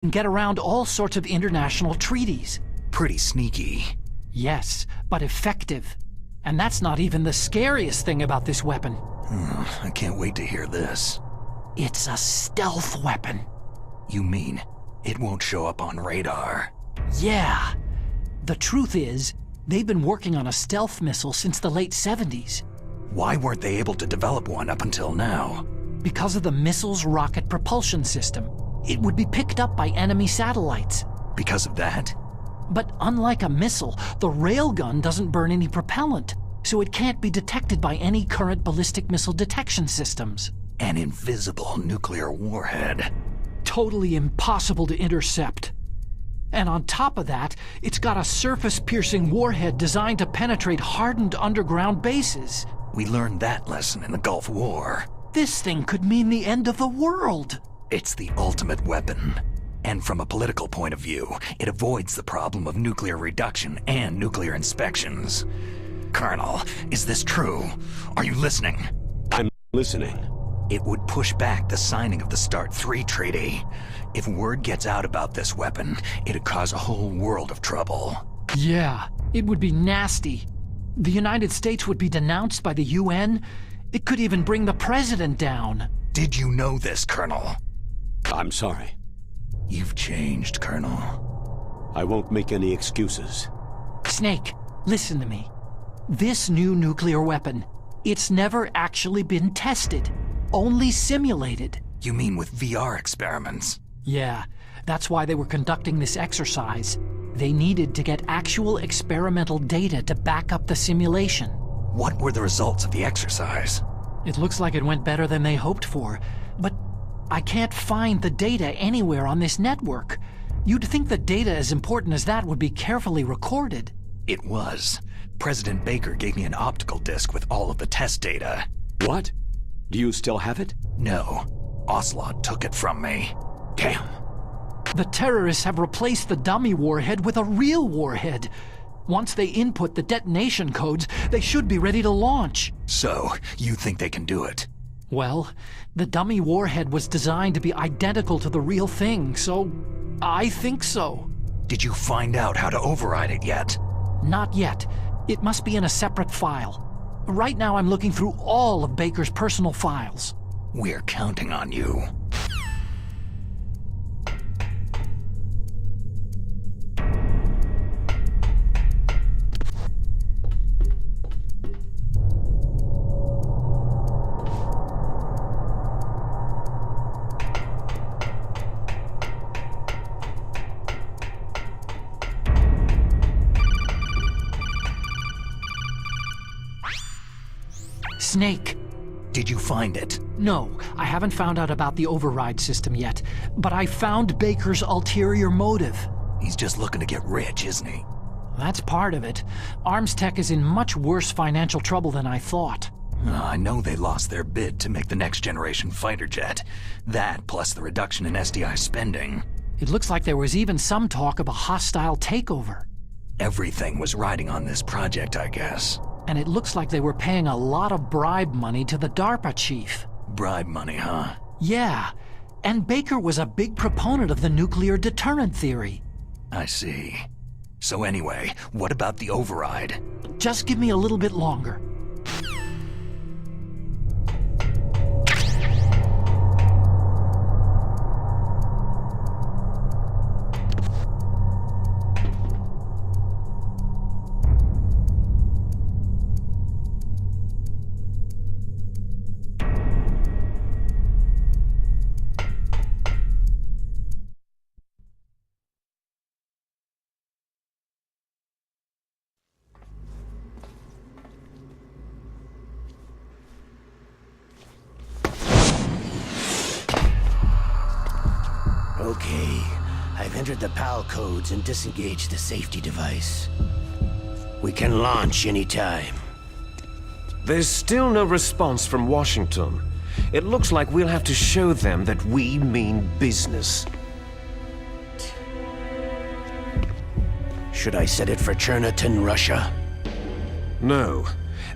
and get around all sorts of international treaties. Pretty sneaky. Yes, but effective. And that's not even the scariest thing about this weapon. I can't wait to hear this. It's a stealth weapon. You mean it won't show up on radar? Yeah. The truth is, they've been working on a stealth missile since the late 70s. Why weren't they able to develop one up until now? Because of the missile's rocket propulsion system. It would be picked up by enemy satellites. Because of that? But unlike a missile, the railgun doesn't burn any propellant, so it can't be detected by any current ballistic missile detection systems. An invisible nuclear warhead. Totally impossible to intercept. And on top of that, it's got a surface-piercing warhead designed to penetrate hardened underground bases. We learned that lesson in the Gulf War. This thing could mean the end of the world. It's the ultimate weapon. And from a political point of view, it avoids the problem of nuclear reduction and nuclear inspections. Colonel, is this true? Are you listening? I'm listening. It would push back the signing of the START III treaty. If word gets out about this weapon, it'd cause a whole world of trouble. Yeah, it would be nasty. The United States would be denounced by the UN. It could even bring the president down. Did you know this, Colonel? I'm sorry. You've changed, Colonel. I won't make any excuses. Snake, listen to me. This new nuclear weapon, it's never actually been tested. Only simulated. You mean with VR experiments? Yeah, that's why they were conducting this exercise. They needed to get actual experimental data to back up the simulation. What were the results of the exercise? It looks like it went better than they hoped for, but I can't find the data anywhere on this network. You'd think the data as important as that would be carefully recorded. It was. President Baker gave me an optical disc with all of the test data. What? Do you still have it? No. Ocelot took it from me. Damn. The terrorists have replaced the dummy warhead with a real warhead. Once they input the detonation codes, they should be ready to launch. So, you think they can do it? Well, the dummy warhead was designed to be identical to the real thing, so I think so. Did you find out how to override it yet? Not yet. It must be in a separate file. Right now I'm looking through all of Baker's personal files. We're counting on you. Snake. Did you find it? No, I haven't found out about the override system yet, but I found Baker's ulterior motive. He's just looking to get rich, isn't he? That's part of it. Arms Tech is in much worse financial trouble than I thought. I know they lost their bid to make the next generation fighter jet. That, plus the reduction in SDI spending. It looks like there was even some talk of a hostile takeover. Everything was riding on this project, I guess. And it looks like they were paying a lot of bribe money to the DARPA chief. Bribe money, huh? Yeah, and Baker was a big proponent of the nuclear deterrent theory. I see. So anyway, what about the override? Just give me a little bit longer. Okay, I've entered the PAL codes and disengaged the safety device. We can launch anytime. There's still no response from Washington. It looks like we'll have to show them that we mean business. Should I set it for Cherniton, Russia? No.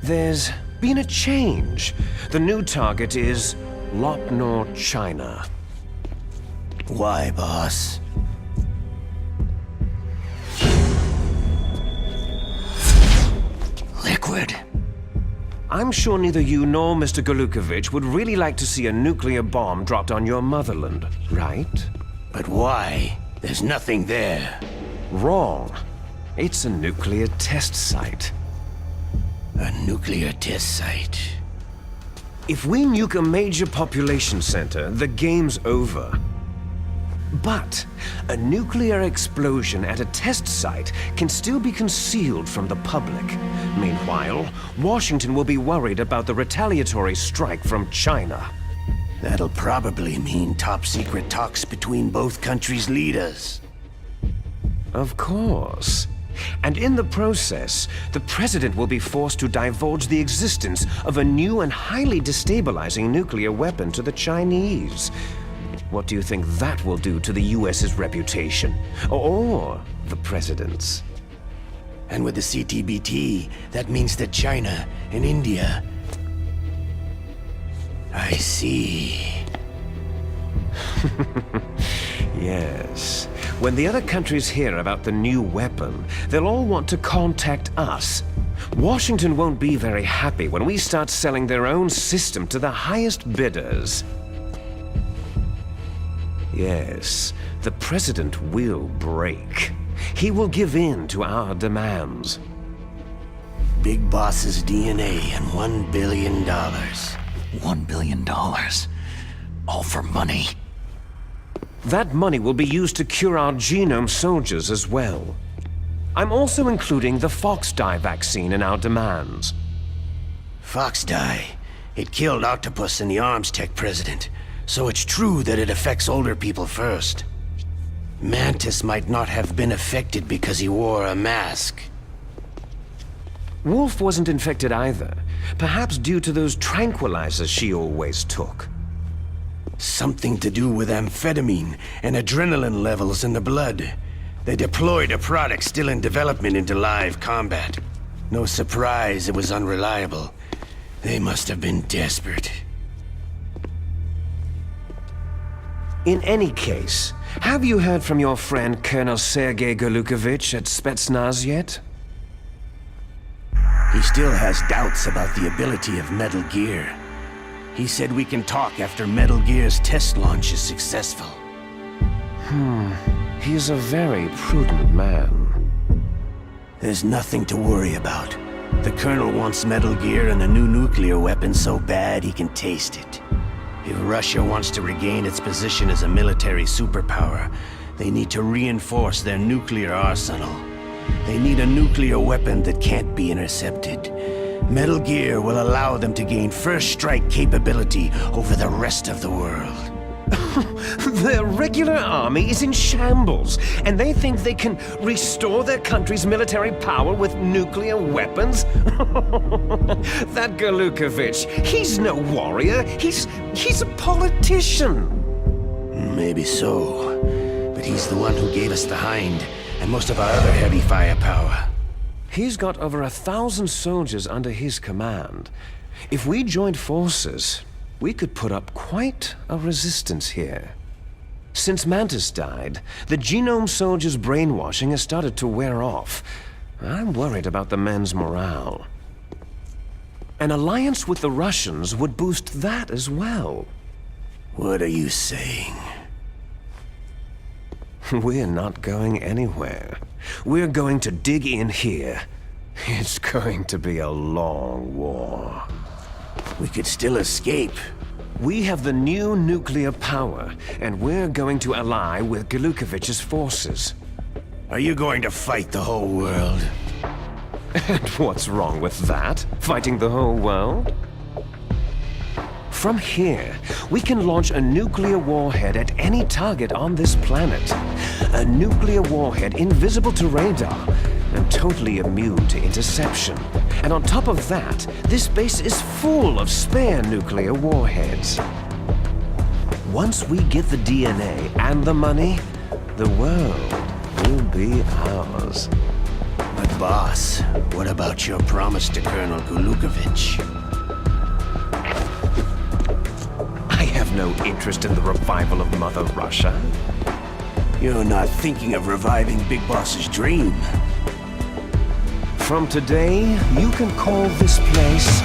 There's been a change. The new target is Lopnor, China. Why, boss? I'm sure neither you nor Mr. Golukovich would really like to see a nuclear bomb dropped on your motherland, right? But why? There's nothing there. Wrong. It's a nuclear test site. A nuclear test site. If we nuke a major population center, the game's over. But a nuclear explosion at a test site can still be concealed from the public. Meanwhile, Washington will be worried about the retaliatory strike from China. That'll probably mean top-secret talks between both countries' leaders. Of course. And in the process, the president will be forced to divulge the existence of a new and highly destabilizing nuclear weapon to the Chinese. What do you think that will do to the US's reputation? Or the president's? And with the CTBT, that means that China and India... I see. Yes. When the other countries hear about the new weapon, they'll all want to contact us. Washington won't be very happy when we start selling their own system to the highest bidders. Yes, the president will break. He will give in to our demands. Big Boss's DNA and $1 billion. $1 billion. All for money. That money will be used to cure our genome soldiers as well. I'm also including the Fox-dye vaccine in our demands. Fox-dye. It killed Octopus and the Arms Tech president. So it's true that it affects older people first. Mantis might not have been affected because he wore a mask. Wolf wasn't infected either. Perhaps due to those tranquilizers she always took. Something to do with amphetamine and adrenaline levels in the blood. They deployed a product still in development into live combat. No surprise it was unreliable. They must have been desperate. In any case, have you heard from your friend Colonel Sergei Golukovich at Spetsnaz yet? He still has doubts about the ability of Metal Gear. He said we can talk after Metal Gear's test launch is successful. He's a very prudent man. There's nothing to worry about. The Colonel wants Metal Gear and a new nuclear weapon so bad he can taste it. If Russia wants to regain its position as a military superpower, they need to reinforce their nuclear arsenal. They need a nuclear weapon that can't be intercepted. Metal Gear will allow them to gain first strike capability over the rest of the world. Their regular army is in shambles, and they think they can restore their country's military power with nuclear weapons? That Golukovich, he's no warrior. He's a politician. Maybe so, but he's the one who gave us the Hind and most of our other heavy firepower. He's got over 1,000 soldiers under his command. If we joined forces, we could put up quite a resistance here. Since Mantis died, the genome soldiers' brainwashing has started to wear off. I'm worried about the men's morale. An alliance with the Russians would boost that as well. What are you saying? We're not going anywhere. We're going to dig in here. It's going to be a long war. We could still escape. We have the new nuclear power, and we're going to ally with Golukovich's forces. Are you going to fight the whole world? And what's wrong with that? Fighting the whole world? From here, we can launch a nuclear warhead at any target on this planet. A nuclear warhead invisible to radar and totally immune to interception. And on top of that, this base is full of spare nuclear warheads. Once we get the DNA and the money, the world will be ours. But boss, what about your promise to Colonel Golukovich? I have no interest in the revival of Mother Russia. You're not thinking of reviving Big Boss's dream. From today, you can call this place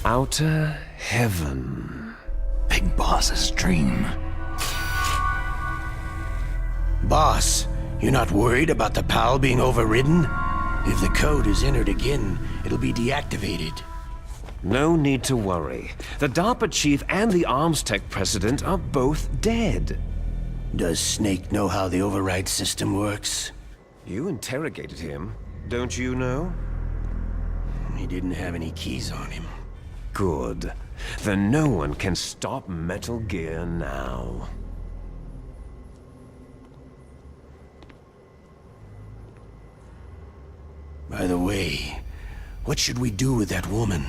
outer heaven. Big Boss's dream. Boss, you're not worried about the PAL being overridden? If the code is entered again, it'll be deactivated. No need to worry. The DARPA chief and the arms tech president are both dead. Does Snake know how the override system works? You interrogated him, don't you know? He didn't have any keys on him. Good. Then no one can stop Metal Gear now. By the way, what should we do with that woman?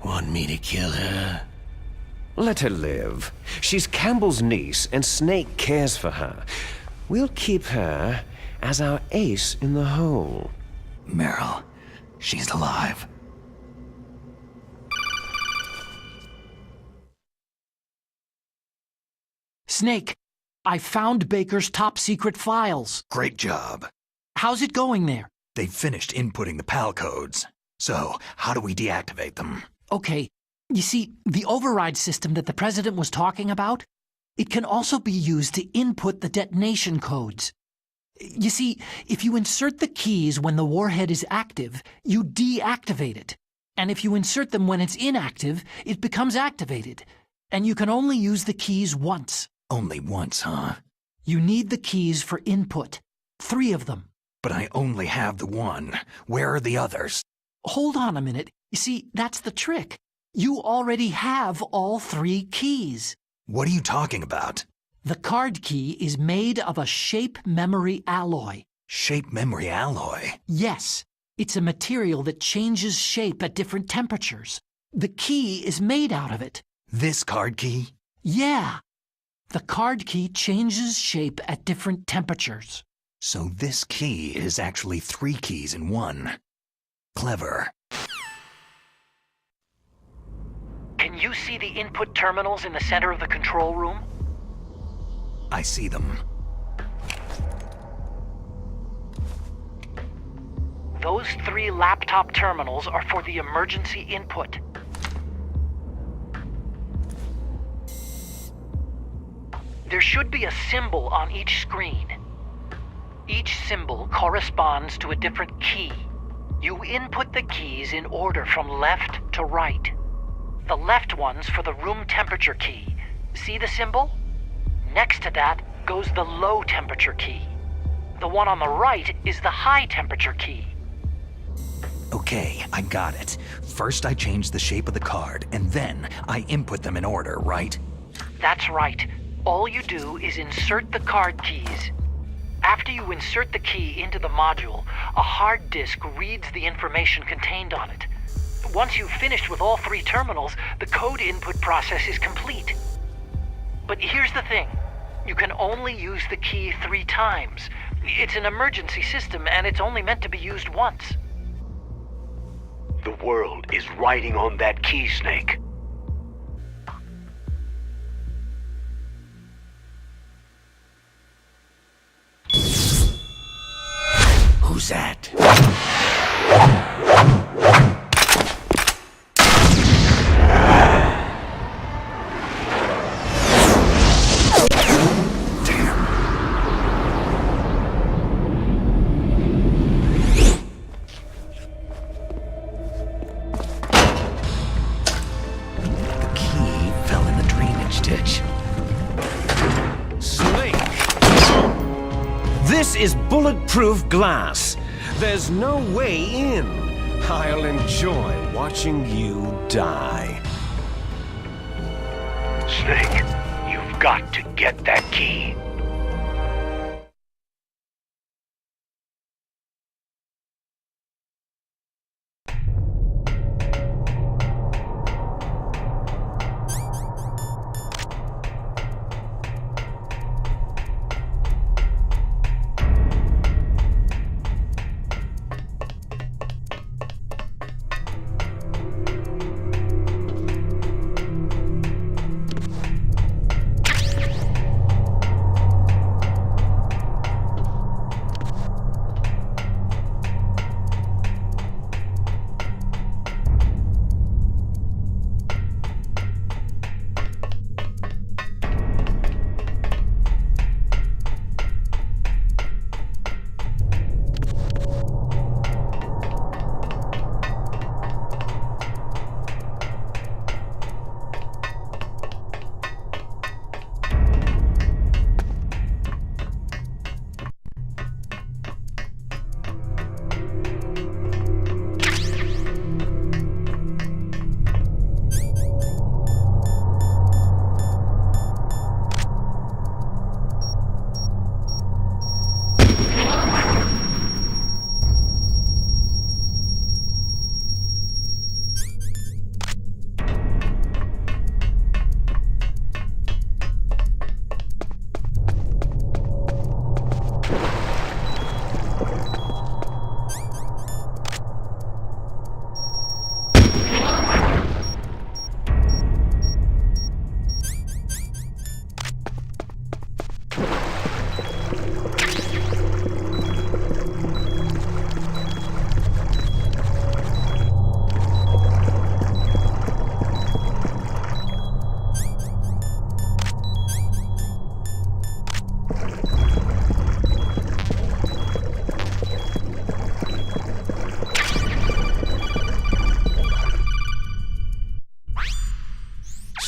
Want me to kill her? Let her live. She's Campbell's niece, and Snake cares for her. We'll keep her as our ace in the hole. Meryl, she's alive. Snake, I found Baker's top-secret files. Great job. How's it going there? They've finished inputting the PAL codes. So, how do we deactivate them? Okay, you see, the override system that the President was talking about, it can also be used to input the detonation codes. You see, if you insert the keys when the warhead is active, you deactivate it. And if you insert them when it's inactive, it becomes activated. And you can only use the keys once. Only once, huh? You need the keys for input. 3 of them. But I only have the one. Where are the others? Hold on a minute. You see, that's the trick. You already have all 3 keys. What are you talking about? The card key is made of a shape memory alloy. Shape memory alloy? Yes, it's a material that changes shape at different temperatures. The key is made out of it. This card key? Yeah. The card key changes shape at different temperatures. So this key is actually 3 keys in one. Clever. Can you see the input terminals in the center of the control room? I see them. Those 3 laptop terminals are for the emergency input. There should be a symbol on each screen. Each symbol corresponds to a different key. You input the keys in order from left to right. The left one's for the room temperature key. See the symbol? Next to that goes the low temperature key. The one on the right is the high temperature key. Okay, I got it. First I change the shape of the card, and then I input them in order, right? That's right. All you do is insert the card keys. After you insert the key into the module, a hard disk reads the information contained on it. Once you've finished with all 3 terminals, the code input process is complete. But here's the thing. You can only use the key 3 times. It's an emergency system, and it's only meant to be used once. The world is riding on that key, Snake. Who's that? The key fell in the drainage ditch. Snake! This is bulletproof glass. There's no way in. I'll enjoy watching you die. Snake, you've got to get that key.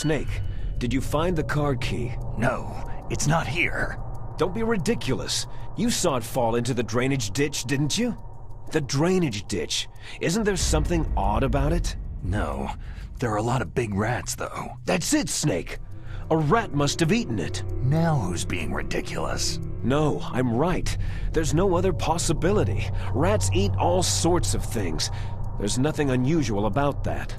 Snake, did you find the card key? No, it's not here. Don't be ridiculous. You saw it fall into the drainage ditch, didn't you? The drainage ditch. Isn't there something odd about it? No, there are a lot of big rats, though. That's it, Snake. A rat must have eaten it. Now who's being ridiculous? No, I'm right. There's no other possibility. Rats eat all sorts of things. There's nothing unusual about that.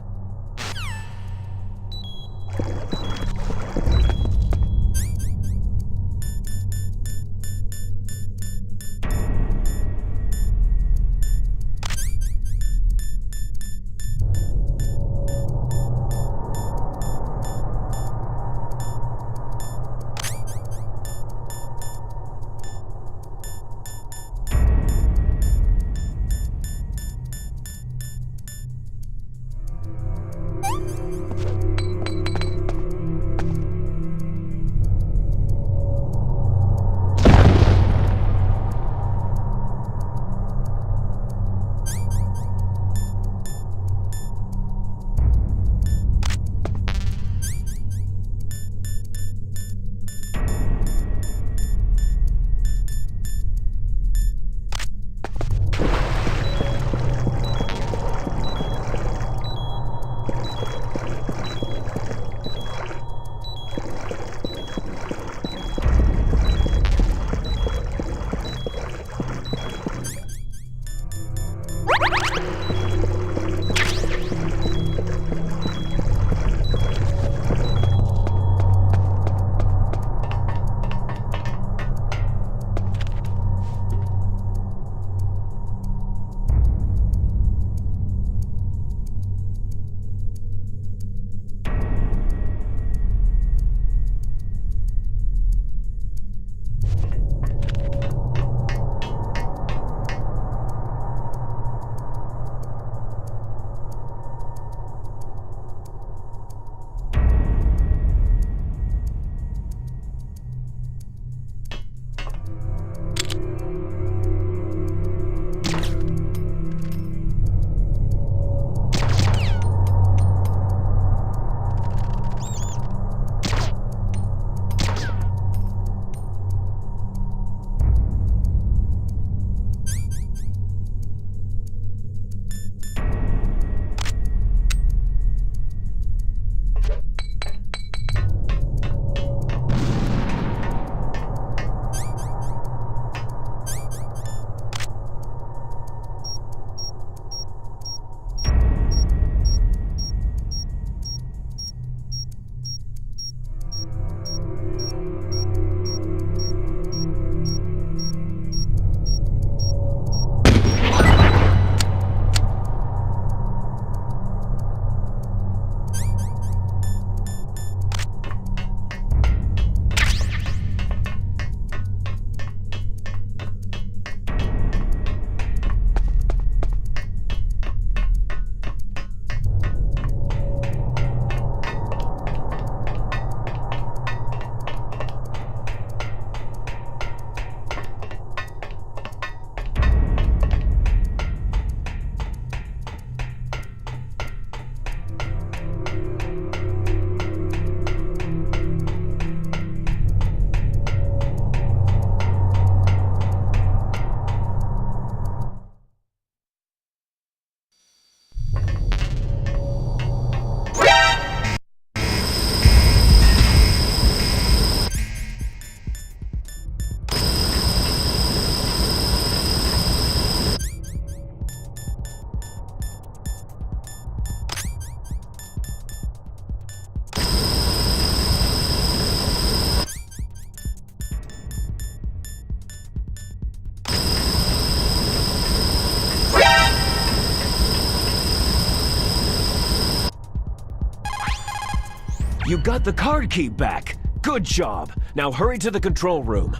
You got the card key back! Good job! Now hurry to the control room.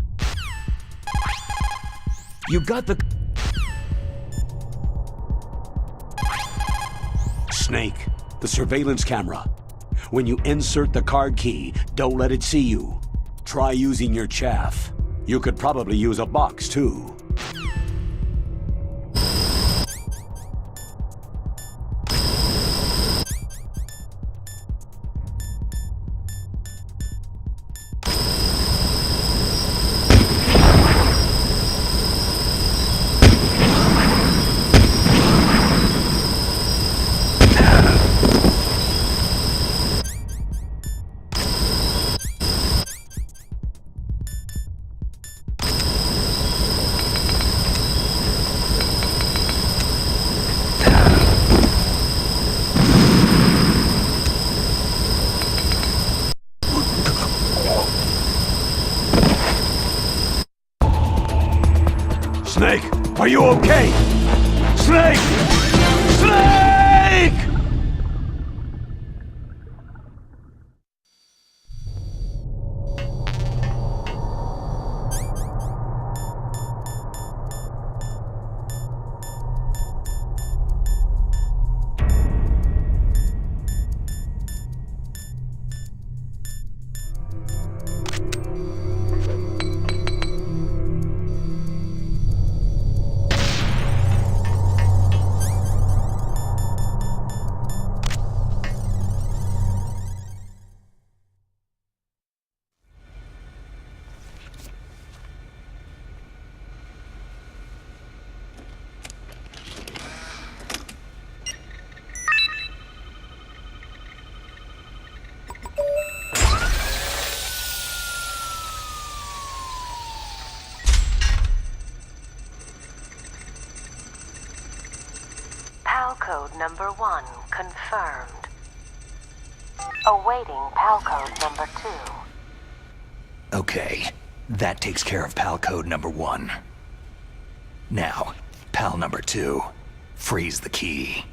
You got the... Snake, the surveillance camera. When you insert the card key, don't let it see you. Try using your chaff. You could probably use a box, too. Snake, are you okay? Snake! Snake! PAL code number 1 confirmed. Awaiting PAL code number 2. Okay, that takes care of PAL code number 1. Now, PAL number 2, freeze the key.